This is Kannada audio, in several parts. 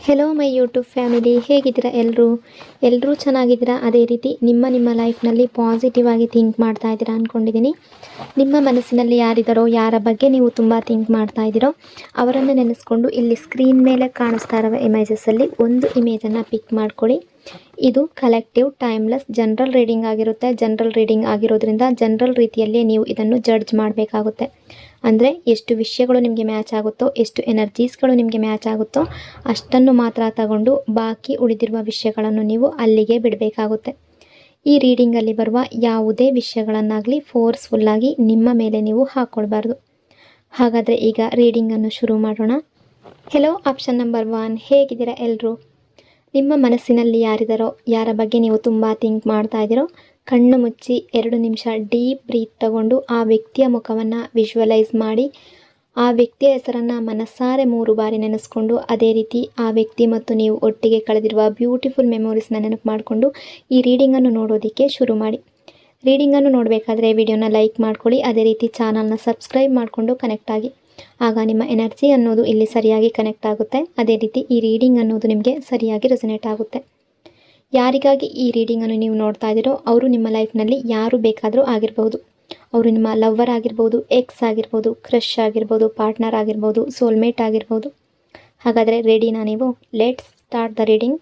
ಹೆಲೋ ಮೈ ಯೂಟ್ಯೂಬ್ ಫ್ಯಾಮಿಲಿ, ಹೇಗಿದ್ದೀರಾ ಎಲ್ಲರೂ ಚೆನ್ನಾಗಿದ್ದೀರಾ? ಅದೇ ರೀತಿ ನಿಮ್ಮ ಲೈಫ್ನಲ್ಲಿ ಪಾಸಿಟಿವ್ ಆಗಿ ಥಿಂಕ್ ಮಾಡ್ತಾ ಇದ್ದೀರಾ ಅಂದ್ಕೊಂಡಿದ್ದೀನಿ. ನಿಮ್ಮ ಮನಸ್ಸಿನಲ್ಲಿ ಯಾರಿದ್ದಾರೋ, ಯಾರ ಬಗ್ಗೆ ನೀವು ತುಂಬ ಥಿಂಕ್ ಮಾಡ್ತಾ ಇದ್ದೀರೋ ಅವರನ್ನು ನೆನೆಸ್ಕೊಂಡು ಇಲ್ಲಿ ಸ್ಕ್ರೀನ್ ಮೇಲೆ ಕಾಣಿಸ್ತಾ ಇರೋ ಇಮೇಜಸ್ಸಲ್ಲಿ ಒಂದು ಇಮೇಜನ್ನು ಪಿಕ್ ಮಾಡ್ಕೊಳ್ಳಿ. ಇದು ಕಲೆಕ್ಟಿವ್ ಟೈಮ್ಲೆಸ್ ಜನರಲ್ ರೀಡಿಂಗ್ ಆಗಿರುತ್ತೆ. ಜನರಲ್ ರೀಡಿಂಗ್ ಆಗಿರೋದ್ರಿಂದ ಜನರಲ್ ರೀತಿಯಲ್ಲಿ ನೀವು ಇದನ್ನು ಜಡ್ಜ್ ಮಾಡಬೇಕಾಗುತ್ತೆ. ಅಂದರೆ ಎಷ್ಟು ವಿಷಯಗಳು ನಿಮಗೆ ಮ್ಯಾಚ್ ಆಗುತ್ತೋ, ಎಷ್ಟು ಎನರ್ಜೀಸ್ಗಳು ನಿಮಗೆ ಮ್ಯಾಚ್ ಆಗುತ್ತೋ ಅಷ್ಟನ್ನು ಮಾತ್ರ ತಗೊಂಡು ಬಾಕಿ ಉಳಿದಿರುವ ವಿಷಯಗಳನ್ನು ನೀವು ಅಲ್ಲಿಗೆ ಬಿಡಬೇಕಾಗುತ್ತೆ. ಈ ರೀಡಿಂಗಲ್ಲಿ ಬರುವ ಯಾವುದೇ ವಿಷಯಗಳನ್ನಾಗಲಿ ಫೋರ್ಸ್ಫುಲ್ಲಾಗಿ ನಿಮ್ಮ ಮೇಲೆ ನೀವು ಹಾಕ್ಕೊಳ್ಬಾರ್ದು. ಹಾಗಾದರೆ ಈಗ ರೀಡಿಂಗನ್ನು ಶುರು ಮಾಡೋಣ. ಹೆಲೋ ಆಪ್ಷನ್ ನಂಬರ್ 1, ಹೇಗಿದ್ದೀರಾ ಎಲ್ಲರೂ? ನಿಮ್ಮ ಮನಸ್ಸಿನಲ್ಲಿ ಯಾರಿದ್ದಾರೋ, ಯಾರ ಬಗ್ಗೆ ನೀವು ತುಂಬ ಥಿಂಕ್ ಮಾಡ್ತಾ ಇದ್ದೀರೋ, ಕಣ್ಣು ಮುಚ್ಚಿ 2 ನಿಮಿಷ ಡೀಪ್ ಬ್ರೀತ್ ತಗೊಂಡು ಆ ವ್ಯಕ್ತಿಯ ಮುಖವನ್ನು ವಿಜುವಲೈಸ್ ಮಾಡಿ, ಆ ವ್ಯಕ್ತಿಯ ಹೆಸರನ್ನು ಮನಸ್ಸಾರೆ 3 ಬಾರಿ ನೆನೆಸ್ಕೊಂಡು, ಅದೇ ರೀತಿ ಆ ವ್ಯಕ್ತಿ ಮತ್ತು ನೀವು ಒಟ್ಟಿಗೆ ಕಳೆದಿರುವ ಬ್ಯೂಟಿಫುಲ್ ಮೆಮೊರೀಸ್ನ ನೆನಪು ಮಾಡಿಕೊಂಡು ಈ ರೀಡಿಂಗನ್ನು ನೋಡೋದಕ್ಕೆ ಶುರು ಮಾಡಿ. ರೀಡಿಂಗನ್ನು ನೋಡಬೇಕಾದ್ರೆ ವಿಡಿಯೋನ ಲೈಕ್ ಮಾಡ್ಕೊಳ್ಳಿ, ಅದೇ ರೀತಿ ಚಾನಲ್ನ ಸಬ್ಸ್ಕ್ರೈಬ್ ಮಾಡಿಕೊಂಡು ಕನೆಕ್ಟ್ ಆಗಿ. ಆಗ ನಿಮ್ಮ ಎನರ್ಜಿ ಅನ್ನೋದು ಇಲ್ಲಿ ಸರಿಯಾಗಿ ಕನೆಕ್ಟ್ ಆಗುತ್ತೆ. ಅದೇ ರೀತಿ ಈ ರೀಡಿಂಗ್ ಅನ್ನೋದು ನಿಮಗೆ ಸರಿಯಾಗಿ ರೆಸೊನೇಟ್ ಆಗುತ್ತೆ. ಯಾರಿಗಾಗಿ ಈ ರೀಡಿಂಗನ್ನು ನೀವು ನೋಡ್ತಾ ಇದ್ದೀರೋ ಅವರು ನಿಮ್ಮ ಲೈಫ್ನಲ್ಲಿ ಯಾರು ಬೇಕಾದರೂ ಆಗಿರ್ಬೋದು. ಅವರು ನಿಮ್ಮ ಲವ್ವರ್ ಆಗಿರ್ಬೋದು, ಎಕ್ಸ್ ಆಗಿರ್ಬೋದು, ಕ್ರಶ್ ಆಗಿರ್ಬೋದು, ಪಾರ್ಟ್ನರ್ ಆಗಿರ್ಬೋದು, ಸೋಲ್ಮೇಟ್ ಆಗಿರ್ಬೋದು. ಹಾಗಾದರೆ ರೆಡಿನಾ ನೀವು? Let's start the reading.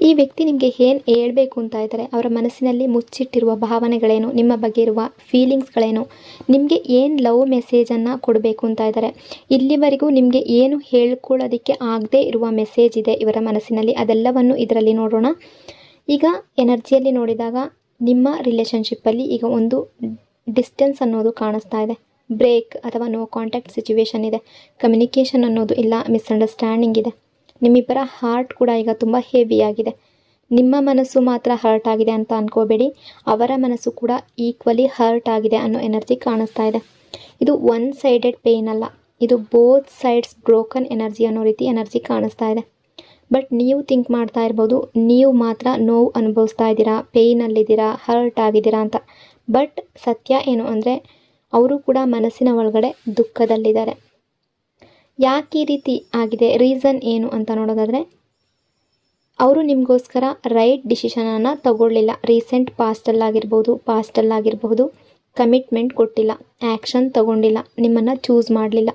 ಈ ವ್ಯಕ್ತಿ ನಿಮಗೆ ಏನು ಹೇಳಬೇಕು ಅಂತ ಇದ್ದಾರೆ? ಅವರ ಮನಸ್ಸಿನಲ್ಲಿ ಮುಚ್ಚಿಟ್ಟಿರುವ ಭಾವನೆಗಳೇನು, ನಿಮ್ಮ ಬಗ್ಗೆ ಇರುವ ಫೀಲಿಂಗ್ಸ್ಗಳೇನು, ನಿಮಗೆ ಏನು ಲವ್ ಮೆಸೇಜನ್ನು ಕೊಡಬೇಕು ಅಂತ ಇದ್ದಾರೆ? ಇಲ್ಲಿವರೆಗೂ ನಿಮಗೆ ಏನು ಹೇಳ್ಕೊಳ್ಳೋದಕ್ಕೆ ಆಗದೇ ಇರುವ ಮೆಸೇಜ್ ಇದೆ ಇವರ ಮನಸ್ಸಿನಲ್ಲಿ, ಅದೆಲ್ಲವನ್ನು ಇದರಲ್ಲಿ ನೋಡೋಣ. ಈಗ ಎನರ್ಜಿಯಲ್ಲಿ ನೋಡಿದಾಗ ನಿಮ್ಮ ರಿಲೇಷನ್ಶಿಪ್ಪಲ್ಲಿ ಈಗ ಒಂದು ಡಿಸ್ಟೆನ್ಸ್ ಅನ್ನೋದು ಕಾಣಿಸ್ತಾ ಇದೆ. ಬ್ರೇಕ್ ಅಥವಾ ನೋ ಕಾಂಟ್ಯಾಕ್ಟ್ ಸಿಚುವೇಶನ್ ಇದೆ. ಕಮ್ಯುನಿಕೇಷನ್ ಅನ್ನೋದು ಇಲ್ಲ, ಮಿಸ್ಅಂಡರ್ಸ್ಟ್ಯಾಂಡಿಂಗ್ ಇದೆ. ನಿಮ್ಮಿಬ್ಬರ ಹಾರ್ಟ್ ಕೂಡ ಈಗ ತುಂಬ ಹೆವಿಯಾಗಿದೆ. ನಿಮ್ಮ ಮನಸ್ಸು ಮಾತ್ರ ಹರ್ಟ್ ಆಗಿದೆ ಅಂತ ಅನ್ಕೋಬೇಡಿ, ಅವರ ಮನಸ್ಸು ಕೂಡ ಈಕ್ವಲಿ ಹರ್ಟ್ ಆಗಿದೆ ಅನ್ನೋ ಎನರ್ಜಿ ಕಾಣಿಸ್ತಾ ಇದೆ. ಇದು ಒನ್ ಸೈಡೆಡ್ ಪೇಯ್ನ್ ಅಲ್ಲ, ಇದು ಬೋತ್ ಸೈಡ್ಸ್ ಬ್ರೋಕನ್ ಎನರ್ಜಿ ಅನ್ನೋ ರೀತಿ ಎನರ್ಜಿ ಕಾಣಿಸ್ತಾ ಇದೆ. ಬಟ್ ನೀವು ಥಿಂಕ್ ಮಾಡ್ತಾ ಇರ್ಬೋದು, ನೀವು ಮಾತ್ರ ನೋವು ಅನುಭವಿಸ್ತಾ ಇದ್ದೀರಾ, ಪೇಯ್ನಲ್ಲಿದ್ದೀರಾ, ಹರ್ಟ್ ಆಗಿದ್ದೀರಾ ಅಂತ. ಬಟ್ ಸತ್ಯ ಏನು ಅಂದರೆ ಅವರು ಕೂಡ ಮನಸ್ಸಿನ ಒಳಗಡೆ ದುಃಖದಲ್ಲಿದ್ದಾರೆ. ಯಾಕೆ ಈ ರೀತಿ ಆಗಿದೆ, ರೀಸನ್ ಏನು ಅಂತ ನೋಡೋದಾದರೆ, ಅವರು ನಿಮಗೋಸ್ಕರ ರೈಟ್ ಡಿಸಿಷನನ್ನು ತಗೊಳ್ಳಿಲ್ಲ. ರೀಸೆಂಟ್ ಪಾಸ್ಟಲ್ಲಾಗಿರ್ಬಹುದು ಕಮಿಟ್ಮೆಂಟ್ ಕೊಟ್ಟಿಲ್ಲ, ಆ್ಯಕ್ಷನ್ ತಗೊಂಡಿಲ್ಲ, ನಿಮ್ಮನ್ನು ಚೂಸ್ ಮಾಡಲಿಲ್ಲ.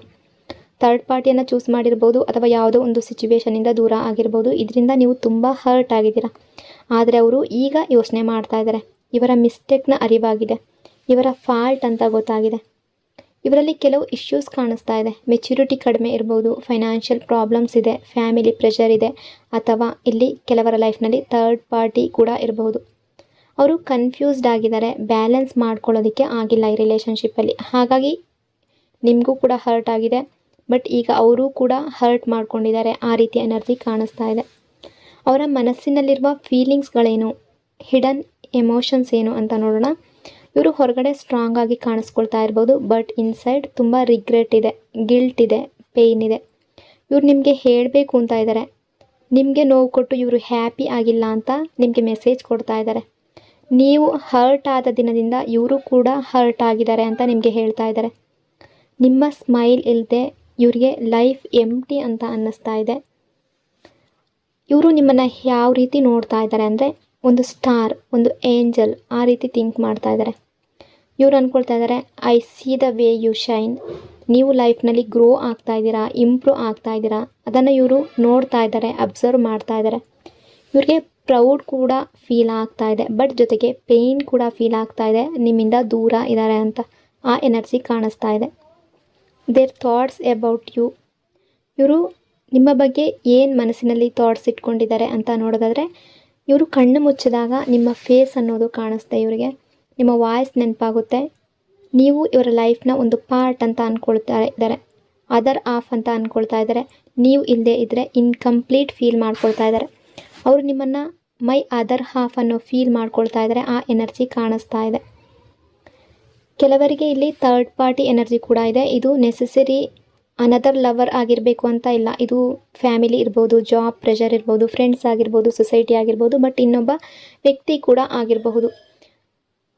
ಥರ್ಡ್ ಪಾರ್ಟಿಯನ್ನು ಚೂಸ್ ಮಾಡಿರ್ಬೋದು ಅಥವಾ ಯಾವುದೋ ಒಂದು ಸಿಚುವೇಶನಿಂದ ದೂರ ಆಗಿರ್ಬೋದು. ಇದರಿಂದ ನೀವು ತುಂಬ ಹರ್ಟ್ ಆಗಿದ್ದೀರಾ. ಆದರೆ ಅವರು ಈಗ ಯೋಚನೆ ಮಾಡ್ತಾ ಇದ್ದಾರೆ. ಇವರ ಮಿಸ್ಟೇಕ್ನ ಅರಿವಾಗಿದೆ, ಇವರ ಫಾಲ್ಟ್ ಅಂತ ಗೊತ್ತಾಗಿದೆ. ಇವರಲ್ಲಿ ಕೆಲವು ಇಶ್ಯೂಸ್ ಕಾಣಿಸ್ತಾ ಇದೆ. ಮೆಚ್ಯೂರಿಟಿ ಕಡಿಮೆ ಇರ್ಬೋದು, ಫೈನಾನ್ಷಿಯಲ್ ಪ್ರಾಬ್ಲಮ್ಸ್ ಇದೆ, ಫ್ಯಾಮಿಲಿ ಪ್ರೆಷರ್ ಇದೆ, ಅಥವಾ ಇಲ್ಲಿ ಕೆಲವರ ಲೈಫ್ನಲ್ಲಿ ಥರ್ಡ್ ಪಾರ್ಟಿ ಕೂಡ ಇರಬಹುದು. ಅವರು ಕನ್ಫ್ಯೂಸ್ಡ್ ಆಗಿದ್ದಾರೆ, ಬ್ಯಾಲೆನ್ಸ್ ಮಾಡ್ಕೊಳ್ಳೋದಕ್ಕೆ ಆಗಿಲ್ಲ ಈ ರಿಲೇಷನ್ಶಿಪ್ಪಲ್ಲಿ. ಹಾಗಾಗಿ ನಿಮಗೂ ಕೂಡ ಹರ್ಟ್ ಆಗಿದೆ. ಬಟ್ ಈಗ ಅವರು ಕೂಡ ಹರ್ಟ್ ಮಾಡ್ಕೊಂಡಿದ್ದಾರೆ, ಆ ರೀತಿ ಎನರ್ಜಿ ಕಾಣಿಸ್ತಾ ಇದೆ. ಅವರ ಮನಸ್ಸಿನಲ್ಲಿರುವ ಫೀಲಿಂಗ್ಸ್ಗಳೇನು, ಹಿಡನ್ ಎಮೋಷನ್ಸ್ ಏನು ಅಂತ ನೋಡೋಣ. ಇವರು ಹೊರಗಡೆ ಸ್ಟ್ರಾಂಗ್ ಆಗಿ ಕಾಣಿಸ್ಕೊಳ್ತಾ ಇರ್ಬೋದು, ಬಟ್ ಇನ್ಸೈಡ್ ತುಂಬ ರಿಗ್ರೆಟ್ ಇದೆ, ಗಿಲ್ಟ್ ಇದೆ, ಪೇಯ್ನ್ ಇದೆ. ಇವ್ರು ನಿಮಗೆ ಹೇಳಬೇಕು ಅಂತ ಇದ್ದಾರೆ, ನಿಮಗೆ ನೋವು ಕೊಟ್ಟು ಇವರು ಹ್ಯಾಪಿ ಆಗಿಲ್ಲ ಅಂತ ನಿಮಗೆ ಮೆಸೇಜ್ ಕೊಡ್ತಾ ಇದ್ದಾರೆ. ನೀವು ಹರ್ಟ್ ಆದ ದಿನದಿಂದ ಇವರು ಕೂಡ ಹರ್ಟ್ ಆಗಿದ್ದಾರೆ ಅಂತ ನಿಮಗೆ ಹೇಳ್ತಾ ಇದ್ದಾರೆ. ನಿಮ್ಮ ಸ್ಮೈಲ್ ಇಲ್ಲದೆ ಇವರಿಗೆ ಲೈಫ್ ಎಂಪ್ಟಿ ಅಂತ ಅನ್ನಿಸ್ತಾ ಇದೆ. ಇವರು ನಿಮ್ಮನ್ನು ಯಾವ ರೀತಿ ನೋಡ್ತಾ ಇದ್ದಾರೆ ಅಂದರೆ ಒಂದು ಸ್ಟಾರ್, ಒಂದು ಏಂಜಲ್, ಆ ರೀತಿ ಥಿಂಕ್ ಮಾಡ್ತಾ ಇದ್ದಾರೆ. ಇವರು ಅಂದ್ಕೊಳ್ತಾ ಇದ್ದಾರೆ, I see the way you shine. ನೀವು ಲೈಫ್ನಲ್ಲಿ ಗ್ರೋ ಆಗ್ತಾ ಇದ್ದೀರಾ, ಇಂಪ್ರೂವ್ ಆಗ್ತಾ ಇದ್ದೀರಾ, ಅದನ್ನು ಇವರು ನೋಡ್ತಾ ಇದ್ದಾರೆ, ಅಬ್ಸರ್ವ್ ಮಾಡ್ತಾ ಇದ್ದಾರೆ. ಇವ್ರಿಗೆ ಪ್ರೌಡ್ ಕೂಡ ಫೀಲ್ ಆಗ್ತಾ ಇದೆ, ಬಟ್ ಜೊತೆಗೆ ಪೇಯ್ನ್ ಕೂಡ ಫೀಲ್ ಆಗ್ತಾ ಇದೆ, ನಿಮ್ಮಿಂದ ದೂರ ಇದ್ದಾರೆ ಅಂತ ಆ ಎನರ್ಜಿ ಕಾಣಿಸ್ತಾ ಇದೆ. Their thoughts about you. ಇವರು ನಿಮ್ಮ ಬಗ್ಗೆ ಏನು ಮನಸ್ಸಿನಲ್ಲಿ ಥಾಟ್ಸ್ ಇಟ್ಕೊಂಡಿದ್ದಾರೆ ಅಂತ ನೋಡೋದಾದರೆ, ಇವರು ಕಣ್ಣು ಮುಚ್ಚಿದಾಗ ನಿಮ್ಮ ಫೇಸ್ ಅನ್ನೋದು ಕಾಣಿಸ್ತೆ ಇವರಿಗೆ. ನಿಮ್ಮ ವಾಯ್ಸ್ ನೆನಪಾಗುತ್ತೆ. ನೀವು ಇವರ ಲೈಫ್ನ ಒಂದು ಪಾರ್ಟ್ ಅಂತ ಅಂದ್ಕೊಳ್ತಾ ಇದ್ದಾರೆ, ಅದರ್ ಆಫ್ ಅಂತ ಅಂದ್ಕೊಳ್ತಾ ಇದ್ದಾರೆ. ನೀವು ಇಲ್ಲದೆ ಇದ್ದರೆ ಇನ್ಕಂಪ್ಲೀಟ್ ಫೀಲ್ ಮಾಡ್ಕೊಳ್ತಾ ಇದ್ದಾರೆ. ಅವರು ನಿಮ್ಮನ್ನು ಮೈ ಅದರ್ ಹಾಫ್ ಅನ್ನೋ ಫೀಲ್ ಮಾಡ್ಕೊಳ್ತಾ ಇದ್ದಾರೆ, ಆ ಎನರ್ಜಿ ಕಾಣಿಸ್ತಾ ಇದೆ. ಕೆಲವರಿಗೆ ಇಲ್ಲಿ ಥರ್ಡ್ ಪಾರ್ಟಿ ಎನರ್ಜಿ ಕೂಡ ಇದೆ. ಇದು ನೆಸೆಸರಿ ಅನದರ್ ಲವರ್ ಆಗಿರಬೇಕು ಅಂತ ಇಲ್ಲ. ಇದು ಫ್ಯಾಮಿಲಿ ಇರ್ಬೋದು, ಜಾಬ್ ಪ್ರೆಷರ್ ಇರ್ಬೋದು, ಫ್ರೆಂಡ್ಸ್ ಆಗಿರ್ಬೋದು, ಸೊಸೈಟಿ ಆಗಿರ್ಬೋದು, ಬಟ್ ಇನ್ನೊಬ್ಬ ವ್ಯಕ್ತಿ ಕೂಡ ಆಗಿರಬಹುದು.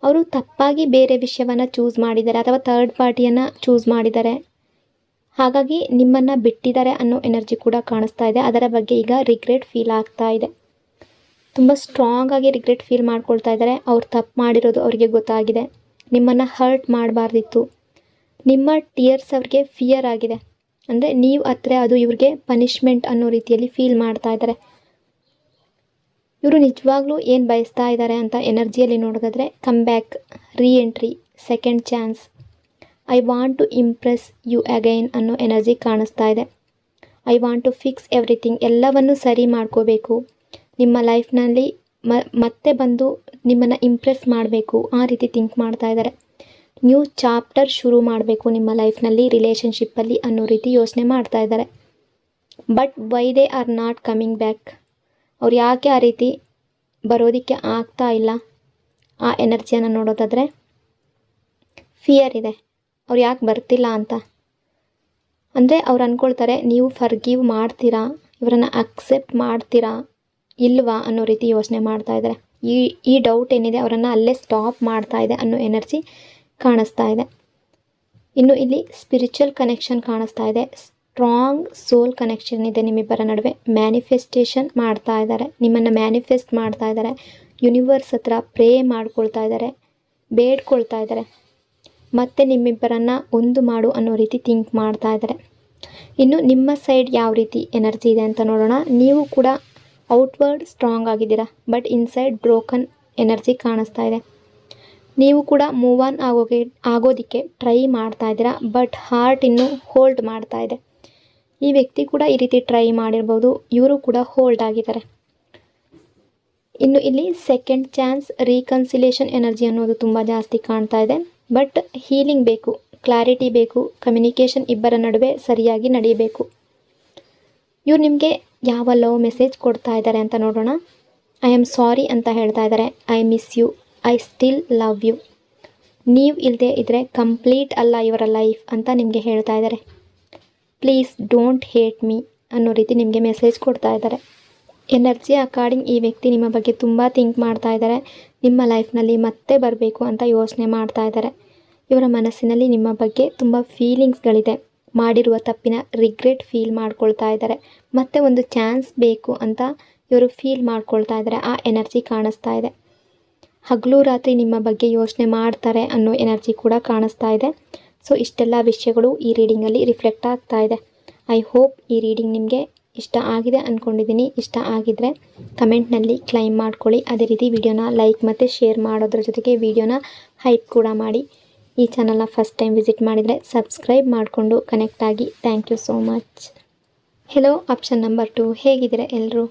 ಅವರು ತಪ್ಪಾಗಿ ಬೇರೆ ವಿಷಯವನ್ನು ಚೂಸ್ ಮಾಡಿದ್ದಾರೆ ಅಥವಾ ಥರ್ಡ್ ಪಾರ್ಟಿಯನ್ನು ಚೂಸ್ ಮಾಡಿದ್ದಾರೆ. ಹಾಗಾಗಿ ನಿಮ್ಮನ್ನು ಬಿಟ್ಟಿದ್ದಾರೆ ಅನ್ನೋ ಎನರ್ಜಿ ಕೂಡ ಕಾಣಿಸ್ತಾ ಇದೆ. ಅದರ ಬಗ್ಗೆ ಈಗ ರಿಗ್ರೆಟ್ ಫೀಲ್ ಆಗ್ತಾ ಇದೆ. ತುಂಬ ಸ್ಟ್ರಾಂಗ್ ಆಗಿ ರಿಗ್ರೆಟ್ ಫೀಲ್ ಮಾಡ್ಕೊಳ್ತಾ ಇದ್ದಾರೆ. ಅವ್ರು ತಪ್ಪು ಮಾಡಿರೋದು ಅವರಿಗೆ ಗೊತ್ತಾಗಿದೆ. ನಿಮ್ಮನ್ನು ಹರ್ಟ್ ಮಾಡಬಾರ್ದಿತ್ತು. ನಿಮ್ಮ ಟಿಯರ್ಸ್ ಅವ್ರಿಗೆ ಫಿಯರ್ ಆಗಿದೆ. ಅಂದರೆ ನೀವು ಹತ್ರ ಅದು ಇವ್ರಿಗೆ ಪನಿಷ್ಮೆಂಟ್ ಅನ್ನೋ ರೀತಿಯಲ್ಲಿ ಫೀಲ್ ಮಾಡ್ತಾ ಇದ್ದಾರೆ. ಇವರು ನಿಜವಾಗ್ಲೂ ಏನು ಬಯಸ್ತಾ ಇದ್ದಾರೆ ಅಂತ ಎನರ್ಜಿಯಲ್ಲಿ ನೋಡೋದಾದರೆ come back, re entry, second chance, I want to impress you again ಅನ್ನೋ ಎನರ್ಜಿ ಕಾಣಿಸ್ತಾ ಇದೆ. I want to fix everything, ಎಲ್ಲವನ್ನು ಸರಿ ಮಾಡ್ಕೋಬೇಕು, ನಿಮ್ಮ ಲೈಫ್ನಲ್ಲಿ ಮತ್ತೆ ಬಂದು ನಿಮ್ಮನ್ನು ಇಂಪ್ರೆಸ್ ಮಾಡಬೇಕು, ಆ ರೀತಿ ಥಿಂಕ್ ಮಾಡ್ತಾ ಇದ್ದಾರೆ. ನ್ಯೂ ಚಾಪ್ಟರ್ ಶುರು ಮಾಡಬೇಕು ನಿಮ್ಮ ಲೈಫ್ನಲ್ಲಿ, ರಿಲೇಷನ್ಶಿಪ್ಪಲ್ಲಿ ಅನ್ನೋ ರೀತಿ ಯೋಚನೆ ಮಾಡ್ತಾ ಇದ್ದಾರೆ. But why they are not coming back, ಅವ್ರು ಯಾಕೆ ಆ ರೀತಿ ಬರೋದಕ್ಕೆ ಆಗ್ತಾ ಇಲ್ಲ? ಆ ಎನರ್ಜಿಯನ್ನು ನೋಡೋದಾದರೆ ಫಿಯರ್ ಇದೆ, ಅವ್ರು ಯಾಕೆ ಬರ್ತಿಲ್ಲ ಅಂತ. ಅಂದರೆ ಅವ್ರು ಅಂದ್ಕೊಳ್ತಾರೆ ನೀವು ಫರ್ಗಿವ್ ಮಾಡ್ತೀರಾ, ಇವರನ್ನು ಅಕ್ಸೆಪ್ಟ್ ಮಾಡ್ತೀರಾ ಇಲ್ವಾ ಅನ್ನೋ ರೀತಿ ಯೋಚನೆ ಮಾಡ್ತಾ ಇದ್ದಾರೆ. ಈ ಡೌಟ್ ಏನಿದೆ ಅವರನ್ನು ಅಲ್ಲೇ ಸ್ಟಾಪ್ ಮಾಡ್ತಾ ಇದೆ ಅನ್ನೋ ಎನರ್ಜಿ ಕಾಣಿಸ್ತಾ ಇದೆ. ಇನ್ನು ಇಲ್ಲಿ ಸ್ಪಿರಿಚುವಲ್ ಕನೆಕ್ಷನ್ ಕಾಣಿಸ್ತಾ ಇದೆ. ಸ್ಟ್ರಾಂಗ್ ಸೋಲ್ ಕನೆಕ್ಷನ್ ಇದೆ ನಿಮ್ಮಿಬ್ಬರ ನಡುವೆ. ಮ್ಯಾನಿಫೆಸ್ಟೇಷನ್ ಮಾಡ್ತಾ ಇದ್ದಾರೆ, ನಿಮ್ಮನ್ನು ಮ್ಯಾನಿಫೆಸ್ಟ್ ಮಾಡ್ತಾ ಇದ್ದಾರೆ. ಯೂನಿವರ್ಸ್ ಹತ್ರ ಪ್ರೇ ಮಾಡ್ಕೊಳ್ತಾ ಇದ್ದಾರೆ, ಬೇಡ್ಕೊಳ್ತಾ ಇದ್ದಾರೆ. ಮತ್ತು ನಿಮ್ಮಿಬ್ಬರನ್ನು ಒಂದು ಮಾಡು ಅನ್ನೋ ರೀತಿ ಥಿಂಕ್ ಮಾಡ್ತಾ ಇದ್ದಾರೆ. ಇನ್ನು ನಿಮ್ಮ ಸೈಡ್ ಯಾವ ರೀತಿ ಎನರ್ಜಿ ಇದೆ ಅಂತ ನೋಡೋಣ. ನೀವು ಕೂಡ ಔಟ್ವರ್ಡ್ ಸ್ಟ್ರಾಂಗ್ ಆಗಿದ್ದೀರಾ, ಬಟ್ ಇನ್ಸೈಡ್ ಬ್ರೋಕನ್ ಎನರ್ಜಿ ಕಾಣಿಸ್ತಾ ಇದೆ. ನೀವು ಕೂಡ ಮೂವ್ ಆನ್ ಆಗೋದಕ್ಕೆ ಟ್ರೈ ಮಾಡ್ತಾ ಇದ್ದೀರಾ, ಬಟ್ ಹಾರ್ಟ್ ಇನ್ನೂ ಹೋಲ್ಡ್ ಮಾಡ್ತಾ ಇದೆ. ಈ ವ್ಯಕ್ತಿ ಕೂಡ ಈ ರೀತಿ ಟ್ರೈ ಮಾಡಿರ್ಬೋದು, ಇವರು ಕೂಡ ಹೋಲ್ಡ್ ಆಗಿದ್ದಾರೆ. ಇನ್ನು ಇಲ್ಲಿ ಸೆಕೆಂಡ್ ಚಾನ್ಸ್, ರೀಕನ್ಸಿಲೇಷನ್ ಎನರ್ಜಿ ಅನ್ನೋದು ತುಂಬ ಜಾಸ್ತಿ ಕಾಣ್ತಾ ಇದೆ. ಬಟ್ ಹೀಲಿಂಗ್ ಬೇಕು, ಕ್ಲಾರಿಟಿ ಬೇಕು, ಕಮ್ಯುನಿಕೇಷನ್ ಇಬ್ಬರ ನಡುವೆ ಸರಿಯಾಗಿ ನಡೆಯಬೇಕು. ಇವ್ರು ನಿಮಗೆ ಯಾವ ಲವ್ ಮೆಸೇಜ್ ಕೊಡ್ತಾ ಇದ್ದಾರೆ ಅಂತ ನೋಡೋಣ. ಐ ಆಮ್ ಸಾರಿ ಅಂತ ಹೇಳ್ತಾ ಇದ್ದಾರೆ. I miss you, I still love you. ನೀವು ಇಲ್ಲದೆ ಇದ್ದರೆ ಕಂಪ್ಲೀಟ್ ಅಲ್ಲ ಇವರ ಲೈಫ್ ಅಂತ ನಿಮಗೆ ಹೇಳ್ತಾ ಇದ್ದಾರೆ. ಪ್ಲೀಸ್ ಡೋಂಟ್ ಹೇಟ್ ಮೀ ಅನ್ನೋ ರೀತಿ ನಿಮಗೆ ಮೆಸೇಜ್ ಕೊಡ್ತಾ ಇದ್ದಾರೆ. ಎನರ್ಜಿ ಅಕಾರ್ಡಿಂಗ್ ಈ ವ್ಯಕ್ತಿ ನಿಮ್ಮ ಬಗ್ಗೆ ತುಂಬ ಥಿಂಕ್ ಮಾಡ್ತಾ ಇದ್ದಾರೆ. ನಿಮ್ಮ ಲೈಫ್ನಲ್ಲಿ ಮತ್ತೆ ಬರಬೇಕು ಅಂತ ಯೋಚನೆ ಮಾಡ್ತಾ ಇದ್ದಾರೆ. ಇವರ ಮನಸ್ಸಿನಲ್ಲಿ ನಿಮ್ಮ ಬಗ್ಗೆ ತುಂಬ ಫೀಲಿಂಗ್ಸ್ಗಳಿದೆ. ಮಾಡಿರುವ ತಪ್ಪಿನ ರಿಗ್ರೆಟ್ ಫೀಲ್ ಮಾಡ್ಕೊಳ್ತಾ ಇದ್ದಾರೆ. ಮತ್ತೆ ಒಂದು ಚಾನ್ಸ್ ಬೇಕು ಅಂತ ಇವರು ಫೀಲ್ ಮಾಡ್ಕೊಳ್ತಾ ಇದ್ದಾರೆ. ಆ ಎನರ್ಜಿ ಕಾಣಿಸ್ತಾ ಇದೆ. ಹಗಲು ರಾತ್ರಿ ನಿಮ್ಮ ಬಗ್ಗೆ ಯೋಚನೆ ಮಾಡ್ತಾರೆ ಅನ್ನೋ ಎನರ್ಜಿ ಕೂಡ ಕಾಣಿಸ್ತಾ ಇದೆ. ಸೊ ಇಷ್ಟೆಲ್ಲ ವಿಷಯಗಳು ಈ ರೀಡಿಂಗಲ್ಲಿ ರಿಫ್ಲೆಕ್ಟ್ ಆಗ್ತಾ ಇದೆ. ಐ ಹೋಪ್ ಈ ರೀಡಿಂಗ್ ನಿಮಗೆ ಇಷ್ಟ ಆಗಿದೆ ಅಂದ್ಕೊಂಡಿದ್ದೀನಿ. ಇಷ್ಟ ಆಗಿದ್ದರೆ ಕಮೆಂಟ್ನಲ್ಲಿ ಕ್ಲೈಮ್ ಮಾಡ್ಕೊಳ್ಳಿ. ಅದೇ ರೀತಿ ವಿಡಿಯೋನ ಲೈಕ್ ಮತ್ತು ಶೇರ್ ಮಾಡೋದ್ರ ಜೊತೆಗೆ ವಿಡಿಯೋನ ಹೈಪ್ ಕೂಡ ಮಾಡಿ. ಈ ಚಾನಲ್ನ ಫಸ್ಟ್ ಟೈಮ್ ವಿಸಿಟ್ ಮಾಡಿದರೆ ಸಬ್ಸ್ಕ್ರೈಬ್ ಮಾಡಿಕೊಂಡು ಕನೆಕ್ಟ್ ಆಗಿ. Thank you so much. Hello option number 2, ಹೇಗಿದ್ದೀರಾ ಎಲ್ಲರೂ?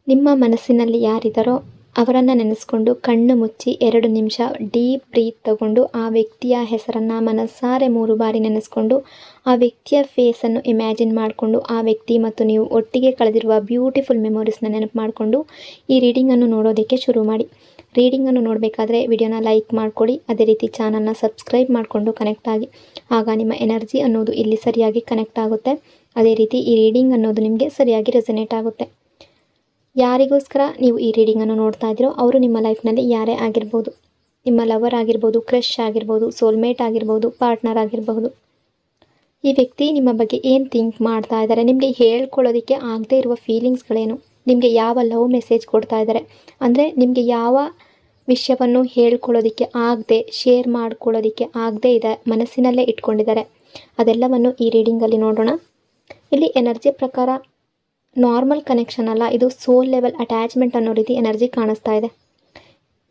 ನಿಮ್ಮ ಮನಸ್ಸಿನಲ್ಲಿ ಯಾರಿದ್ದಾರೋ ಅವರನ್ನು ನೆನೆಸ್ಕೊಂಡು ಕಣ್ಣು ಮುಚ್ಚಿ 2 ನಿಮಿಷ ಡೀಪ್ ಬ್ರೀತ್ ತಗೊಂಡು ಆ ವ್ಯಕ್ತಿಯ ಹೆಸರನ್ನು ಮನಸ್ಸಾರೆ 3 ಬಾರಿ ನೆನೆಸ್ಕೊಂಡು ಆ ವ್ಯಕ್ತಿಯ ಫೇಸನ್ನು ಇಮ್ಯಾಜಿನ್ ಮಾಡಿಕೊಂಡು ಆ ವ್ಯಕ್ತಿ ಮತ್ತು ನೀವು ಒಟ್ಟಿಗೆ ಕಳೆದಿರುವ ಬ್ಯೂಟಿಫುಲ್ ಮೆಮೊರೀಸ್ನ ನೆನಪು ಮಾಡಿಕೊಂಡು ಈ ರೀಡಿಂಗನ್ನು ನೋಡೋದಕ್ಕೆ ಶುರು ಮಾಡಿ. ರೀಡಿಂಗನ್ನು ನೋಡಬೇಕಾದ್ರೆ ವಿಡಿಯೋನ ಲೈಕ್ ಮಾಡ್ಕೊಳ್ಳಿ. ಅದೇ ರೀತಿ ಚಾನಲ್ನ ಸಬ್ಸ್ಕ್ರೈಬ್ ಮಾಡಿಕೊಂಡು ಕನೆಕ್ಟ್ ಆಗಿ. ಆಗ ನಿಮ್ಮ ಎನರ್ಜಿ ಅನ್ನೋದು ಇಲ್ಲಿ ಸರಿಯಾಗಿ ಕನೆಕ್ಟ್ ಆಗುತ್ತೆ. ಅದೇ ರೀತಿ ಈ ರೀಡಿಂಗ್ ಅನ್ನೋದು ನಿಮಗೆ ಸರಿಯಾಗಿ ರೆಸನೇಟ್ ಆಗುತ್ತೆ. ಯಾರಿಗೋಸ್ಕರ ನೀವು ಈ ರೀಡಿಂಗನ್ನು ನೋಡ್ತಾ ಇದ್ದೀರೋ ಅವರು ನಿಮ್ಮ ಲೈಫ್ನಲ್ಲಿ ಯಾರೇ ಆಗಿರ್ಬೋದು. ನಿಮ್ಮ ಲವರ್ ಆಗಿರ್ಬೋದು, ಕ್ರಶ್ ಆಗಿರ್ಬೋದು, ಸೋಲ್ಮೇಟ್ ಆಗಿರ್ಬೋದು, ಪಾರ್ಟ್ನರ್ ಆಗಿರಬಹುದು. ಈ ವ್ಯಕ್ತಿ ನಿಮ್ಮ ಬಗ್ಗೆ ಏನು ಥಿಂಕ್ ಮಾಡ್ತಾ ಇದ್ದಾರೆ, ನಿಮಗೆ ಹೇಳ್ಕೊಳ್ಳೋದಕ್ಕೆ ಆಗದೇ ಇರುವ ಫೀಲಿಂಗ್ಸ್ಗಳೇನು, ನಿಮಗೆ ಯಾವ ಲವ್ ಮೆಸೇಜ್ ಕೊಡ್ತಾ ಇದ್ದಾರೆ, ಅಂದರೆ ನಿಮಗೆ ಯಾವ ವಿಷಯವನ್ನು ಹೇಳ್ಕೊಳ್ಳೋದಕ್ಕೆ ಆಗದೆ, ಶೇರ್ ಮಾಡ್ಕೊಳ್ಳೋದಕ್ಕೆ ಆಗದೇ ಇದೆ, ಮನಸ್ಸಿನಲ್ಲೇ ಇಟ್ಕೊಂಡಿದ್ದಾರೆ, ಅದೆಲ್ಲವನ್ನು ಈ ರೀಡಿಂಗಲ್ಲಿ ನೋಡೋಣ. ಇಲ್ಲಿ ಎನರ್ಜಿ ಪ್ರಕಾರ ನಾರ್ಮಲ್ ಕನೆಕ್ಷನ್ ಅಲ್ಲ, ಇದು ಸೋಲ್ ಲೆವೆಲ್ ಅಟ್ಯಾಚ್ಮೆಂಟ್ ಅನ್ನೋ ರೀತಿ ಎನರ್ಜಿ ಕಾಣಿಸ್ತಾ ಇದೆ.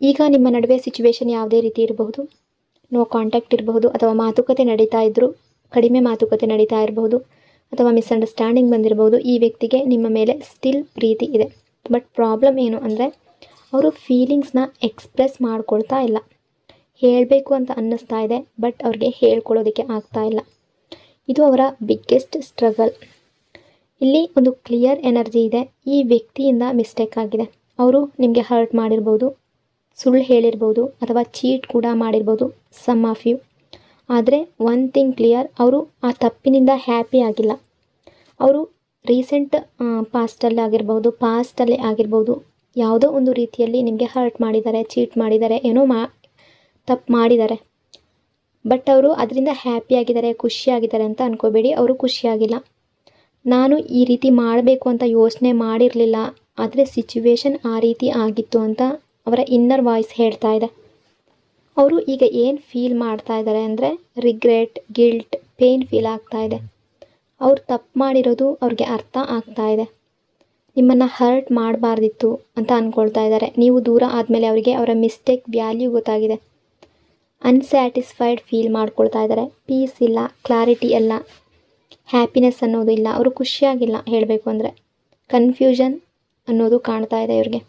ಈಗ ನಿಮ್ಮ ನಡುವೆ ಸಿಚುವೇಶನ್ ಯಾವುದೇ ರೀತಿ ಇರಬಹುದು, ನೋ ಕಾಂಟ್ಯಾಕ್ಟ್ ಇರಬಹುದು, ಅಥವಾ ಮಾತುಕತೆ ನಡೀತಾ ಇದ್ದರೂ ಕಡಿಮೆ ಮಾತುಕತೆ ನಡೀತಾ ಇರಬಹುದು, ಅಥವಾ ಮಿಸ್ಅಂಡರ್ಸ್ಟ್ಯಾಂಡಿಂಗ್ ಬಂದಿರಬಹುದು. ಈ ವ್ಯಕ್ತಿಗೆ ನಿಮ್ಮ ಮೇಲೆ ಸ್ಟಿಲ್ ಪ್ರೀತಿ ಇದೆ. ಬಟ್ ಪ್ರಾಬ್ಲಮ್ ಏನು ಅಂದರೆ ಅವರು ಫೀಲಿಂಗ್ಸ್ನ ಎಕ್ಸ್ಪ್ರೆಸ್ ಮಾಡ್ಕೊಳ್ತಾ ಇಲ್ಲ. ಹೇಳಬೇಕು ಅಂತ ಅನ್ನಿಸ್ತಾ ಇದೆ, ಬಟ್ ಅವ್ರಿಗೆ ಹೇಳ್ಕೊಳ್ಳೋದಕ್ಕೆ ಆಗ್ತಾ ಇಲ್ಲ. ಇದು ಅವರ ಬಿಗ್ಗೆಸ್ಟ್ ಸ್ಟ್ರಗಲ್. ಇಲ್ಲಿ ಒಂದು ಕ್ಲಿಯರ್ ಎನರ್ಜಿ ಇದೆ. ಈ ವ್ಯಕ್ತಿಯಿಂದ ಮಿಸ್ಟೇಕ್ ಆಗಿದೆ. ಅವರು ನಿಮಗೆ ಹರ್ಟ್ ಮಾಡಿರ್ಬೋದು, ಸುಳ್ಳು ಹೇಳಿರ್ಬೋದು, ಅಥವಾ ಚೀಟ್ ಕೂಡ ಮಾಡಿರ್ಬೋದು, ಸಮ್ ಆಫ್ ಯು. ಆದರೆ ಒನ್ ಥಿಂಗ್ ಕ್ಲಿಯರ್, ಅವರು ಆ ತಪ್ಪಿನಿಂದ ಹ್ಯಾಪಿ ಆಗಿಲ್ಲ. ಅವರು ರೀಸೆಂಟ್ ಪಾಸ್ಟಲ್ಲಿ ಆಗಿರ್ಬೋದು, ಯಾವುದೋ ಒಂದು ರೀತಿಯಲ್ಲಿ ನಿಮಗೆ ಹರ್ಟ್ ಮಾಡಿದ್ದಾರೆ, ಚೀಟ್ ಮಾಡಿದ್ದಾರೆ, ಏನೋ ತಪ್ಪು ಮಾಡಿದ್ದಾರೆ. ಬಟ್ ಅವರು ಅದರಿಂದ ಹ್ಯಾಪಿಯಾಗಿದ್ದಾರೆ, ಖುಷಿಯಾಗಿದ್ದಾರೆ ಅಂತ ಅಂದ್ಕೋಬೇಡಿ. ಅವರು ಖುಷಿಯಾಗಿಲ್ಲ. ನಾನು ಈ ರೀತಿ ಮಾಡಬೇಕು ಅಂತ ಯೋಚನೆ ಮಾಡಿರಲಿಲ್ಲ, ಆದರೆ ಸಿಚುವೇಶನ್ ಆ ರೀತಿ ಆಗಿತ್ತು ಅಂತ ಅವರ ಇನ್ನರ್ ವಾಯ್ಸ್ ಹೇಳ್ತಾ ಇದೆ. ಅವರು ಈಗ ಏನು ಫೀಲ್ ಮಾಡ್ತಾ ಇದ್ದಾರೆ ಅಂದರೆ ರಿಗ್ರೆಟ್, ಗಿಲ್ಟ್, ಪೇನ್ ಫೀಲ್ ಆಗ್ತಾ ಇದೆ. ಅವ್ರು ತಪ್ಪು ಮಾಡಿರೋದು ಅವ್ರಿಗೆ ಅರ್ಥ ಆಗ್ತಾ ಇದೆ. ನಿಮ್ಮನ್ನು ಹರ್ಟ್ ಮಾಡಬಾರ್ದಿತ್ತು ಅಂತ ಅಂದ್ಕೊಳ್ತಾ ಇದ್ದಾರೆ. ನೀವು ದೂರ ಆದಮೇಲೆ ಅವರಿಗೆ ಅವರ ಮಿಸ್ಟೇಕ್ ವ್ಯಾಲ್ಯೂ ಗೊತ್ತಾಗಿದೆ. ಅನ್ಸ್ಯಾಟಿಸ್ಫೈಡ್ ಫೀಲ್ ಮಾಡ್ಕೊಳ್ತಾ ಇದ್ದಾರೆ. ಪೀಸ್ ಇಲ್ಲ, ಕ್ಲಾರಿಟಿ ಇಲ್ಲ, ಹ್ಯಾಪಿನೆಸ್ ಅನ್ನೋದು ಇಲ್ಲ. ಅವರು ಖುಷಿಯಾಗಿಲ್ಲ ಹೇಳಬೇಕು ಅಂದರೆ. ಕನ್ಫ್ಯೂಷನ್ ಅನ್ನೋದು ಕಾಣ್ತಾ ಇದೆ ಇವ್ರಿಗೆ.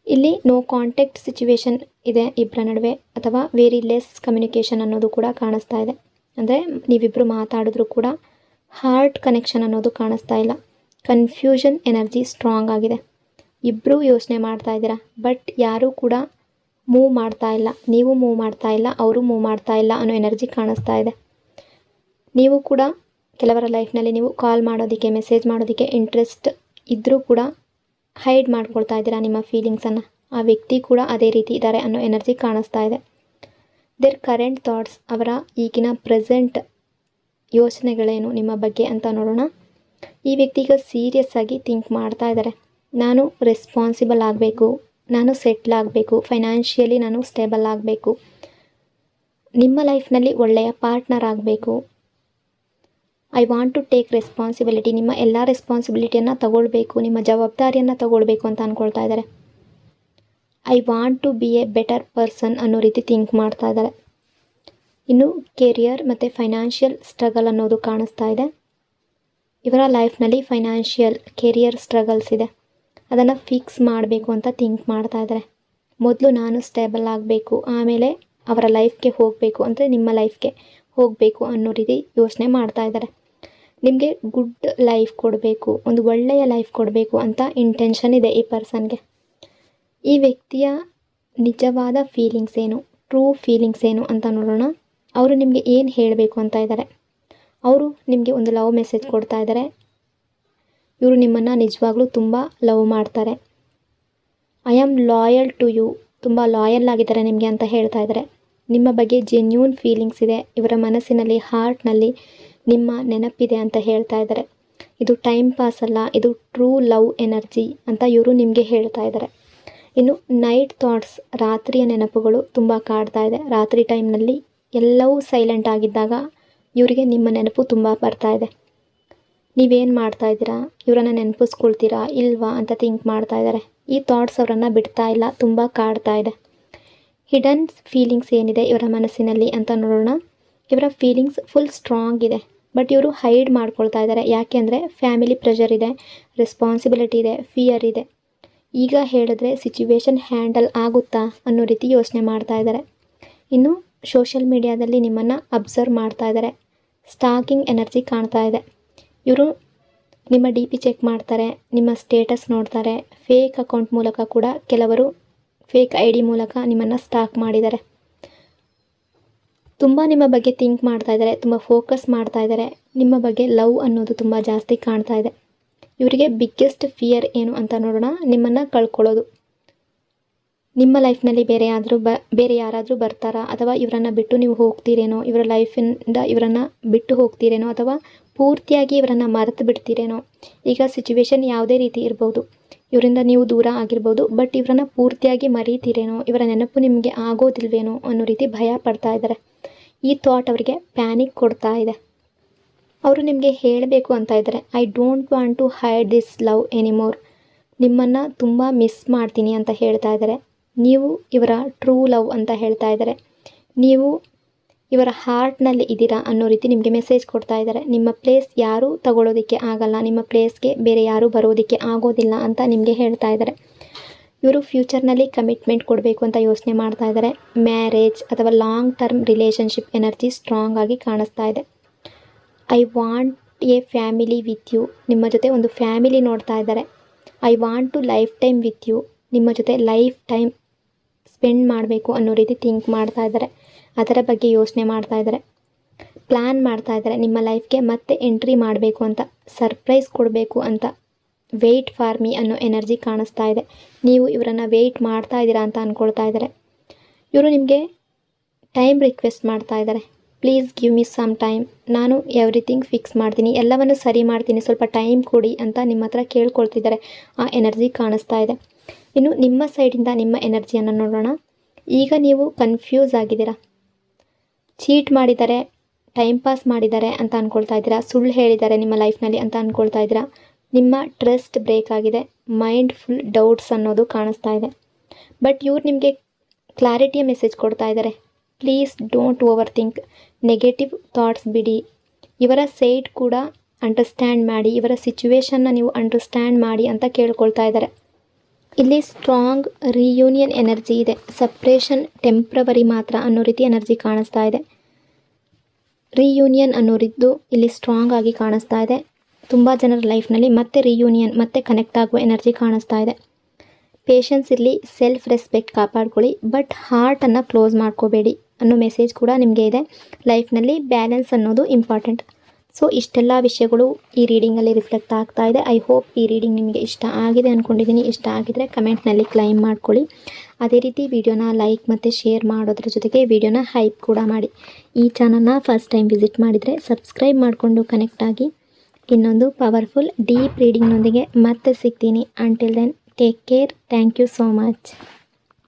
ಇಲ್ಲಿ ನೋ ಕಾಂಟ್ಯಾಕ್ಟ್ ಸಿಚುವೇಶನ್ ಇದೆ ಇಬ್ಬರ ನಡುವೆ, ಅಥವಾ ವೆರಿ ಲೆಸ್ ಕಮ್ಯುನಿಕೇಷನ್ ಅನ್ನೋದು ಕೂಡ ಕಾಣಿಸ್ತಾ ಇದೆ. ಅಂದರೆ ನೀವಿಬ್ಬರು ಮಾತಾಡಿದ್ರೂ ಕೂಡ ಹಾರ್ಟ್ ಕನೆಕ್ಷನ್ ಅನ್ನೋದು ಕಾಣಿಸ್ತಾ ಇಲ್ಲ. ಕನ್ಫ್ಯೂಷನ್ ಎನರ್ಜಿ ಸ್ಟ್ರಾಂಗ್ ಆಗಿದೆ. ಇಬ್ಬರೂ ಯೋಚನೆ ಮಾಡ್ತಾ ಇದ್ದೀರಾ, ಬಟ್ ಯಾರೂ ಕೂಡ ಮೂವ್ ಮಾಡ್ತಾ ಇಲ್ಲ. ನೀವು ಮೂವ್ ಮಾಡ್ತಾ ಇಲ್ಲ, ಅವರು ಮೂವ್ ಮಾಡ್ತಾ ಇಲ್ಲ ಅನ್ನೋ ಎನರ್ಜಿ ಕಾಣಿಸ್ತಾ ಇದೆ. ನೀವು ಕೂಡ ಕೆಲವರ ಲೈಫ್ನಲ್ಲಿ ನೀವು ಕಾಲ್ ಮಾಡೋದಕ್ಕೆ, ಮೆಸೇಜ್ ಮಾಡೋದಕ್ಕೆ ಇಂಟ್ರೆಸ್ಟ್ ಇದ್ದರೂ ಕೂಡ ಹೈಡ್ ಮಾಡ್ಕೊಳ್ತಾ ಇದ್ದೀರಾ ನಿಮ್ಮ ಫೀಲಿಂಗ್ಸನ್ನು. ಆ ವ್ಯಕ್ತಿ ಕೂಡ ಅದೇ ರೀತಿ ಇದ್ದಾರೆ ಅನ್ನೋ ಎನರ್ಜಿ ಕಾಣಿಸ್ತಾ ಇದೆ. ದೇರ್ ಕರೆಂಟ್ ಥಾಟ್ಸ್, ಅವರ ಈಗಿನ ಪ್ರೆಸೆಂಟ್ ಯೋಚನೆಗಳೇನು ನಿಮ್ಮ ಬಗ್ಗೆ ಅಂತ ನೋಡೋಣ. ಈ ವ್ಯಕ್ತಿ ಈಗ ಸೀರಿಯಸ್ ಆಗಿ ಥಿಂಕ್ ಮಾಡ್ತಾ ಇದ್ದಾರೆ. ನಾನು ರೆಸ್ಪಾನ್ಸಿಬಲ್ ಆಗಬೇಕು, ನಾನು ಸೆಟ್ಲ್ ಆಗಬೇಕು, ಫೈನಾನ್ಷಿಯಲಿ ನಾನು ಸ್ಟೇಬಲ್ ಆಗಬೇಕು, ನಿಮ್ಮ ಲೈಫ್ನಲ್ಲಿ ಒಳ್ಳೆಯ ಪಾರ್ಟ್ನರ್ ಆಗಬೇಕು, I want to take responsibility, ನಿಮ್ಮ ಎಲ್ಲ ರೆಸ್ಪಾನ್ಸಿಬಿಲಿಟಿಯನ್ನು ತಗೊಳ್ಬೇಕು, ನಿಮ್ಮ ಜವಾಬ್ದಾರಿಯನ್ನು ತಗೊಳ್ಬೇಕು ಅಂತ ಅಂದ್ಕೊಳ್ತಾ ಇದ್ದಾರೆ. I want to be a better person ಅನ್ನೋ ರೀತಿ ಥಿಂಕ್ ಮಾಡ್ತಾ ಇದ್ದಾರೆ. ಇನ್ನು ಕೆರಿಯರ್ ಮತ್ತು ಫೈನಾನ್ಷಿಯಲ್ ಸ್ಟ್ರಗಲ್ ಅನ್ನೋದು ಕಾಣಿಸ್ತಾ ಇದೆ. ಇವರ ಲೈಫ್ನಲ್ಲಿ ಫೈನಾನ್ಷಿಯಲ್, ಕೆರಿಯರ್ ಸ್ಟ್ರಗಲ್ಸ್ ಇದೆ. ಅದನ್ನು ಫಿಕ್ಸ್ ಮಾಡಬೇಕು ಅಂತ ಥಿಂಕ್ ಮಾಡ್ತಾ ಇದ್ದಾರೆ. ಮೊದಲು ನಾನು ಸ್ಟೇಬಲ್ ಆಗಬೇಕು, ಆಮೇಲೆ ಅವರ ಲೈಫ್ಗೆ ಹೋಗಬೇಕು, ಅಂದರೆ ನಿಮ್ಮ ಲೈಫ್ಗೆ ಹೋಗಬೇಕು ಅನ್ನೋ ರೀತಿ ಯೋಚನೆ ಮಾಡ್ತಾ ಇದ್ದಾರೆ. ನಿಮಗೆ ಗುಡ್ ಲೈಫ್ ಕೊಡಬೇಕು, ಒಂದು ಒಳ್ಳೆಯ ಲೈಫ್ ಕೊಡಬೇಕು ಅಂತ ಇಂಟೆನ್ಷನ್ ಇದೆ ಈ ಪರ್ಸನ್ಗೆ. ಈ ವ್ಯಕ್ತಿಯ ನಿಜವಾದ ಫೀಲಿಂಗ್ಸ್ ಏನು, ಟ್ರೂ ಫೀಲಿಂಗ್ಸ್ ಏನು ಅಂತ ನೋಡೋಣ. ಅವರು ನಿಮಗೆ ಏನು ಹೇಳಬೇಕು ಅಂತ ಇದ್ದಾರೆ. ಅವರು ನಿಮಗೆ ಒಂದು ಲವ್ ಮೆಸೇಜ್ ಕೊಡ್ತಾ ಇದ್ದಾರೆ. ಇವರು ನಿಮ್ಮನ್ನು ನಿಜವಾಗ್ಲೂ ತುಂಬ ಲವ್ ಮಾಡ್ತಾರೆ. I am loyal to you, ತುಂಬ ಲಾಯಲ್ ಆಗಿದ್ದಾರೆ ನಿಮಗೆ ಅಂತ ಹೇಳ್ತಾ ಇದ್ದಾರೆ. ನಿಮ್ಮ ಬಗ್ಗೆ ಜೆನ್ಯೂನ್ ಫೀಲಿಂಗ್ಸ್ ಇದೆ ಇವರ ಮನಸ್ಸಿನಲ್ಲಿ, ಹಾರ್ಟ್ನಲ್ಲಿ ನಿಮ್ಮ ನೆನಪಿದೆ ಅಂತ ಹೇಳ್ತಾ ಇದ್ದಾರೆ. ಇದು ಟೈಮ್ ಪಾಸ್ ಅಲ್ಲ, ಇದು ಟ್ರೂ ಲವ್ ಎನರ್ಜಿ ಅಂತ ಇವರು ನಿಮಗೆ ಹೇಳ್ತಾ ಇದ್ದಾರೆ. ಇನ್ನು ನೈಟ್ ಥಾಟ್ಸ್, ರಾತ್ರಿಯ ನೆನಪುಗಳು ತುಂಬ ಕಾಡ್ತಾ ಇದೆ. ರಾತ್ರಿ ಟೈಮ್ನಲ್ಲಿ ಎಲ್ಲವೂ ಸೈಲೆಂಟ್ ಆಗಿದ್ದಾಗ ಇವರಿಗೆ ನಿಮ್ಮ ನೆನಪು ತುಂಬ ಬರ್ತಾ ಇದೆ. ನೀವೇನು ಮಾಡ್ತಾ ಇದ್ದೀರಾ, ಇವರನ್ನು ನೆನಪಿಸ್ಕೊಳ್ತೀರಾ ಇಲ್ವಾ ಅಂತ ಥಿಂಕ್ ಮಾಡ್ತಾ ಇದ್ದಾರೆ. ಈ ಥಾಟ್ಸ್ ಅವರನ್ನು ಬಿಡ್ತಾ ಇಲ್ಲ, ತುಂಬ ಕಾಡ್ತಾ ಇದೆ. ಹಿಡನ್ ಫೀಲಿಂಗ್ಸ್ ಏನಿದೆ ಇವರ ಮನಸ್ಸಿನಲ್ಲಿ ಅಂತ ನೋಡೋಣ. ಇವರ ಫೀಲಿಂಗ್ಸ್ ಫುಲ್ ಸ್ಟ್ರಾಂಗ್ ಇದೆ, ಬಟ್ ಇವರು ಹೈಡ್ ಮಾಡ್ಕೊಳ್ತಾ ಇದ್ದಾರೆ. ಯಾಕೆ ಅಂದರೆ ಫ್ಯಾಮಿಲಿ ಪ್ರೆಷರ್ ಇದೆ, ರೆಸ್ಪಾನ್ಸಿಬಿಲಿಟಿ ಇದೆ, ಫಿಯರ್ ಇದೆ. ಈಗ ಹೇಳಿದ್ರೆ ಸಿಚುವೇಶನ್ ಹ್ಯಾಂಡಲ್ ಆಗುತ್ತಾ ಅನ್ನೋ ರೀತಿ ಯೋಚನೆ ಮಾಡ್ತಾ ಇದ್ದಾರೆ. ಇನ್ನು ಸೋಷಿಯಲ್ ಮೀಡಿಯಾದಲ್ಲಿ ನಿಮ್ಮನ್ನು ಅಬ್ಸರ್ವ್ ಮಾಡ್ತಾ ಇದ್ದಾರೆ. ಸ್ಟಾಕಿಂಗ್ ಎನರ್ಜಿ ಕಾಣ್ತಾ ಇದೆ. ಇವರು ನಿಮ್ಮ ಡಿ ಪಿ ಚೆಕ್ ಮಾಡ್ತಾರೆ, ನಿಮ್ಮ ಸ್ಟೇಟಸ್ ನೋಡ್ತಾರೆ. ಫೇಕ್ ಅಕೌಂಟ್ ಮೂಲಕ ಕೂಡ ಕೆಲವರು ಫೇಕ್ ಐ ಡಿ ಮೂಲಕ ನಿಮ್ಮನ್ನು ಸ್ಟಾಕ್ ಮಾಡಿದ್ದಾರೆ. ತುಂಬ ನಿಮ್ಮ ಬಗ್ಗೆ ಥಿಂಕ್ ಮಾಡ್ತಾ ಇದ್ದಾರೆ, ತುಂಬ ಫೋಕಸ್ ಮಾಡ್ತಾ ಇದ್ದಾರೆ. ನಿಮ್ಮ ಬಗ್ಗೆ ಲವ್ ಅನ್ನೋದು ತುಂಬ ಜಾಸ್ತಿ ಕಾಣ್ತಾ ಇದೆ. ಇವರಿಗೆ ಬಿಗ್ಗೆಸ್ಟ್ ಫಿಯರ್ ಏನು ಅಂತ ನೋಡೋಣ. ನಿಮ್ಮನ್ನು ಕಳ್ಕೊಳ್ಳೋದು. ನಿಮ್ಮ ಲೈಫ್ನಲ್ಲಿ ಬೇರೆ ಯಾರಾದರೂ ಬರ್ತಾರಾ, ಅಥವಾ ಇವರನ್ನು ಬಿಟ್ಟು ನೀವು ಹೋಗ್ತೀರೇನೋ, ಇವರ ಲೈಫಿಂದ ಇವರನ್ನು ಬಿಟ್ಟು ಹೋಗ್ತೀರೇನೋ, ಅಥವಾ ಪೂರ್ತಿಯಾಗಿ ಇವರನ್ನು ಮರೆತು ಬಿಡ್ತೀರೇನೋ. ಈಗ ಸಿಚುವೇಶನ್ ಯಾವುದೇ ರೀತಿ ಇರ್ಬೋದು, ಇವರಿಂದ ನೀವು ದೂರ ಆಗಿರ್ಬೋದು, ಬಟ್ ಇವರನ್ನು ಪೂರ್ತಿಯಾಗಿ ಮರೀತೀರೇನೋ, ಇವರ ನೆನಪು ನಿಮಗೆ ಆಗೋದಿಲ್ವೇನೋ ಅನ್ನೋ ರೀತಿ ಭಯ ಪಡ್ತಾ ಇದ್ದಾರೆ. ಈ ಥಾಟ್ ಅವರಿಗೆ ಪ್ಯಾನಿಕ್ ಕೊಡ್ತಾ ಇದೆ. ಅವರು ನಿಮಗೆ ಹೇಳಬೇಕು ಅಂತ ಇದ್ದಾರೆ, I don't want to hide this love anymore. ನಿಮ್ಮನ್ನು ತುಂಬ ಮಿಸ್ ಮಾಡ್ತೀನಿ ಅಂತ ಹೇಳ್ತಾ ಇದ್ದಾರೆ. ನೀವು ಇವರ ಟ್ರೂ ಲವ್ ಅಂತ ಹೇಳ್ತಾ ಇದ್ದಾರೆ. ನೀವು ಇವರ ಹಾರ್ಟ್ನಲ್ಲಿ ಇದ್ದೀರಾ ಅನ್ನೋ ರೀತಿ ನಿಮಗೆ ಮೆಸೇಜ್ ಕೊಡ್ತಾ ಇದ್ದಾರೆ. ನಿಮ್ಮ ಪ್ಲೇಸ್ ಯಾರೂ ತಗೊಳ್ಳೋದಕ್ಕೆ ಆಗಲ್ಲ, ನಿಮ್ಮ ಪ್ಲೇಸ್ಗೆ ಬೇರೆ ಯಾರೂ ಬರೋದಕ್ಕೆ ಆಗೋದಿಲ್ಲ ಅಂತ ನಿಮಗೆ ಹೇಳ್ತಾ ಇದ್ದಾರೆ. ಇವರು ಫ್ಯೂಚರ್ನಲ್ಲಿ ಕಮಿಟ್ಮೆಂಟ್ ಕೊಡಬೇಕು ಅಂತ ಯೋಚನೆ ಮಾಡ್ತಾ ಇದ್ದಾರೆ. ಮ್ಯಾರೇಜ್ ಅಥವಾ long term relationship energy strong ಆಗಿ ಕಾಣಿಸ್ತಾ ಇದೆ. I want a family with you, ನಿಮ್ಮ ಜೊತೆ ಒಂದು ಫ್ಯಾಮಿಲಿ ನೋಡ್ತಾ ಇದ್ದಾರೆ. I want to life time with you, ನಿಮ್ಮ ಜೊತೆ ಲೈಫ್ ಟೈಮ್ ಸ್ಪೆಂಡ್ ಮಾಡಬೇಕು ಅನ್ನೋ ರೀತಿ ಥಿಂಕ್ ಮಾಡ್ತಾ ಇದ್ದಾರೆ. ಅದರ ಬಗ್ಗೆ ಯೋಚನೆ ಮಾಡ್ತಾ ಇದ್ದಾರೆ. ಪ್ಲ್ಯಾನ್ ಮಾಡ್ತಾ ಇದ್ದಾರೆ ನಿಮ್ಮ ಲೈಫ್ಗೆ ಮತ್ತೆ ಎಂಟ್ರಿ ಮಾಡಬೇಕು ಅಂತ, ಸರ್ಪ್ರೈಸ್ ಕೊಡಬೇಕು ಅಂತ. ವೆಯ್ಟ್ ಫಾರ್ ಮೀ ಅನ್ನೋ ಎನರ್ಜಿ ಕಾಣಿಸ್ತಾ ಇದೆ. ನೀವು ಇವರನ್ನು ವೆಯ್ಟ್ ಮಾಡ್ತಾ ಇದ್ದೀರಾ ಅಂತ ಅಂದ್ಕೊಳ್ತಾ ಇದ್ದಾರೆ. ಇವರು ನಿಮಗೆ ಟೈಮ್ ರಿಕ್ವೆಸ್ಟ್ ಮಾಡ್ತಾ ಇದ್ದಾರೆ. Please give me some time, ನಾನು ಎವ್ರಿಥಿಂಗ್ ಫಿಕ್ಸ್ ಮಾಡ್ತೀನಿ, ಎಲ್ಲವನ್ನು ಸರಿ ಮಾಡ್ತೀನಿ, ಸ್ವಲ್ಪ ಟೈಮ್ ಕೊಡಿ ಅಂತ ನಿಮ್ಮ ಹತ್ರ ಕೇಳ್ಕೊಳ್ತಿದ್ದಾರೆ. ಆ ಎನರ್ಜಿ ಕಾಣಿಸ್ತಾ ಇದೆ. ಇನ್ನು ನಿಮ್ಮ ಸೈಡಿಂದ ನಿಮ್ಮ ಎನರ್ಜಿಯನ್ನು ನೋಡೋಣ. ಈಗ ನೀವು ಕನ್ಫ್ಯೂಸ್ ಆಗಿದ್ದೀರಾ, ಚೀಟ್ ಮಾಡಿದ್ದಾರೆ, ಟೈಮ್ ಪಾಸ್ ಮಾಡಿದ್ದಾರೆ ಅಂತ ಅಂದ್ಕೊಳ್ತಾ ಇದ್ದೀರಾ, ಸುಳ್ಳು ಹೇಳಿದ್ದಾರೆ ನಿಮ್ಮ ಲೈಫ್ನಲ್ಲಿ ಅಂತ ಅಂದ್ಕೊಳ್ತಾ ಇದ್ದೀರಾ. ನಿಮ್ಮ ಟ್ರಸ್ಟ್ ಬ್ರೇಕ್ ಆಗಿದೆ, ಮೈಂಡ್ ಫುಲ್ ಡೌಟ್ಸ್ ಅನ್ನೋದು ಕಾಣಿಸ್ತಾ ಇದೆ. ಬಟ್ ಇವ್ರು ನಿಮಗೆ ಕ್ಲಾರಿಟಿಯ ಮೆಸೇಜ್ ಕೊಡ್ತಾ ಇದ್ದಾರೆ. Please don't over think, negative thoughts ಬಿಡಿ, ಇವರ ಸೈಡ್ ಕೂಡ ಅಂಡರ್ಸ್ಟ್ಯಾಂಡ್ ಮಾಡಿ, ಇವರ ಸಿಚುವೇಶನ್ನ ನೀವು ಅಂಡರ್ಸ್ಟ್ಯಾಂಡ್ ಮಾಡಿ ಅಂತ ಕೇಳ್ಕೊಳ್ತಾ ಇದ್ದಾರೆ. ಇಲ್ಲಿ ಸ್ಟ್ರಾಂಗ್ ರಿಯೂನಿಯನ್ ಎನರ್ಜಿ ಇದೆ, ಸಪ್ರೇಷನ್ ಟೆಂಪ್ರವರಿ ಮಾತ್ರ ಅನ್ನೋ ರೀತಿ ಎನರ್ಜಿ ಕಾಣಿಸ್ತಾ ಇದೆ. ರಿಯೂನಿಯನ್ ಅನ್ನೋರಿದ್ದು ಇಲ್ಲಿ ಸ್ಟ್ರಾಂಗ್ ಆಗಿ ಕಾಣಿಸ್ತಾ ಇದೆ. ತುಂಬ ಜನರ ಲೈಫ್ನಲ್ಲಿ ಮತ್ತೆ ರಿಯೂನಿಯನ್, ಮತ್ತೆ ಕನೆಕ್ಟ್ ಆಗುವ ಎನರ್ಜಿ ಕಾಣಿಸ್ತಾ ಇದೆ. ಪೇಷನ್ಸ್ ಇರಲಿ, ಸೆಲ್ಫ್ ರೆಸ್ಪೆಕ್ಟ್ ಕಾಪಾಡ್ಕೊಳ್ಳಿ, ಬಟ್ ಹಾರ್ಟನ್ನು ಕ್ಲೋಸ್ ಮಾಡ್ಕೋಬೇಡಿ ಅನ್ನೋ ಮೆಸೇಜ್ ಕೂಡ ನಿಮಗೆ ಇದೆ. ಲೈಫ್ನಲ್ಲಿ ಬ್ಯಾಲೆನ್ಸ್ ಅನ್ನೋದು ಇಂಪಾರ್ಟೆಂಟ್. ಸೊ ಇಷ್ಟೆಲ್ಲ ವಿಷಯಗಳು ಈ ರೀಡಿಂಗಲ್ಲಿ ರಿಫ್ಲೆಕ್ಟ್ ಆಗ್ತಾ ಇದೆ. ಐ ಹೋಪ್ ಈ ರೀಡಿಂಗ್ ನಿಮಗೆ ಇಷ್ಟ ಆಗಿದೆ ಅಂದ್ಕೊಂಡಿದ್ದೀನಿ. ಇಷ್ಟ ಆಗಿದರೆ ಕಮೆಂಟ್ನಲ್ಲಿ ಕ್ಲೈಮ್ ಮಾಡ್ಕೊಳ್ಳಿ. ಅದೇ ರೀತಿ ವಿಡಿಯೋನ ಲೈಕ್ ಮತ್ತು ಶೇರ್ ಮಾಡೋದ್ರ ಜೊತೆಗೆ ವಿಡಿಯೋನ ಹೈಪ್ ಕೂಡ ಮಾಡಿ. ಈ ಚಾನಲ್ನ ಫಸ್ಟ್ ಟೈಮ್ ವಿಸಿಟ್ ಮಾಡಿದರೆ ಸಬ್ಸ್ಕ್ರೈಬ್ ಮಾಡಿಕೊಂಡು ಕನೆಕ್ಟ್ ಆಗಿ. ಇನ್ನೊಂದು ಪವರ್ಫುಲ್ ಡೀಪ್ ರೀಡಿಂಗ್ನೊಂದಿಗೆ ಮತ್ತೆ ಸಿಗ್ತೀನಿ. Until then take care. Thank you so much.